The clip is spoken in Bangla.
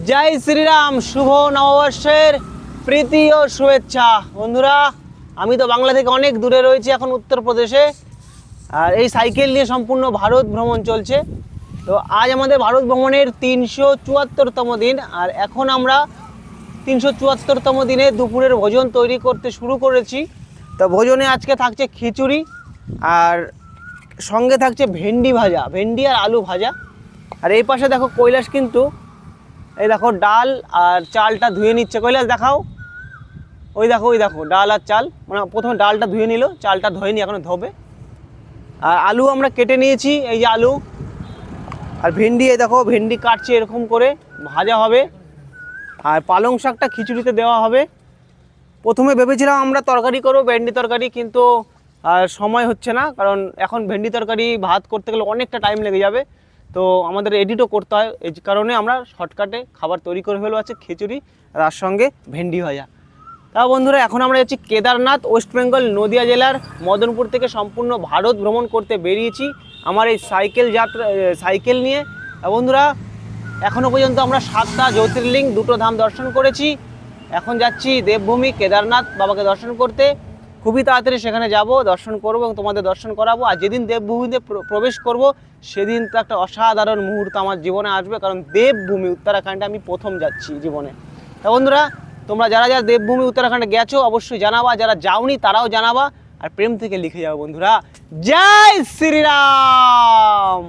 জয় শ্রীরাম, শুভ নববর্ষের প্রীতি ও শুভেচ্ছা। বন্ধুরা, আমি তো বাংলা থেকে অনেক দূরে রয়েছি, এখন উত্তরপ্রদেশে। আর এই সাইকেল নিয়ে সম্পূর্ণ ভারত ভ্রমণ চলছে। তো আজ আমাদের ভারত ভ্রমণের ৩৭৪তম দিন। আর এখন আমরা ৩৭৪তম দিনে দুপুরের ভোজন তৈরি করতে শুরু করেছি। তো ভোজনে আজকে থাকছে খিচুড়ি, আর সঙ্গে থাকছে ভেন্ডি ভাজা, ভেন্ডি আর আলু ভাজা। আর এই পাশে দেখো কৈলাস, কিন্তু এই দেখো ডাল আর চালটা ধুয়ে নিচ্ছে। কৈলাস দেখাও, ওই দেখো ডাল আর চাল, মানে প্রথমে ডালটা ধুয়ে নিল, চালটা ধোয়নি, এখনো ধোবে। আর আলু আমরা কেটে নিয়েছি, এই যে আলু। আর ভেন্ডি, এই দেখো ভেন্ডি কাটছে, এরকম করে ভাজা হবে। আর পালং শাকটা খিচুড়িতে দেওয়া হবে। প্রথমে ভেবেছিলাম আমরা তরকারি করবো, ভেন্ডি তরকারি, কিন্তু সময় হচ্ছে না, কারণ এখন ভেন্ডি তরকারি ভাত করতে গেলে অনেকটা টাইম লেগে যাবে। তো আমাদের এডিটও করতে হয়, এই কারণে আমরা শর্টকাটে খাবার তৈরি করে ফেলবো। আছে খিচুড়ি, তার সঙ্গে ভেন্ডি ভাজা। তা বন্ধুরা, এখন আমরা যাচ্ছি কেদারনাথ, ওয়েস্ট বেঙ্গল, নদিয়া জেলার মদনপুর থেকে সম্পূর্ণ ভারত ভ্রমণ করতে বেরিয়েছি আমার এই সাইকেল নিয়ে। বন্ধুরা, এখনও পর্যন্ত আমরা 7টা জ্যোতির্লিঙ্গ, 2টো ধাম দর্শন করেছি। এখন যাচ্ছি দেবভূমি কেদারনাথ বাবাকে দর্শন করতে। খুবই তাড়াতাড়ি সেখানে যাব, দর্শন করব এবং তোমাদের দর্শন করাবো। আর যেদিন দেবভূমিতে প্রবেশ করব, সেদিন তো একটা অসাধারণ মুহূর্ত আমার জীবনে আসবে, কারণ দেবভূমি উত্তরাখণ্ডে আমি প্রথম যাচ্ছি জীবনে। তা বন্ধুরা, তোমরা যারা যারা দেবভূমি উত্তরাখণ্ডে গেছো অবশ্যই জানাবা, যারা যাওনি তারাও জানাবা। আর প্রেম থেকে লিখে যাও বন্ধুরা, জয় শ্রীরাম।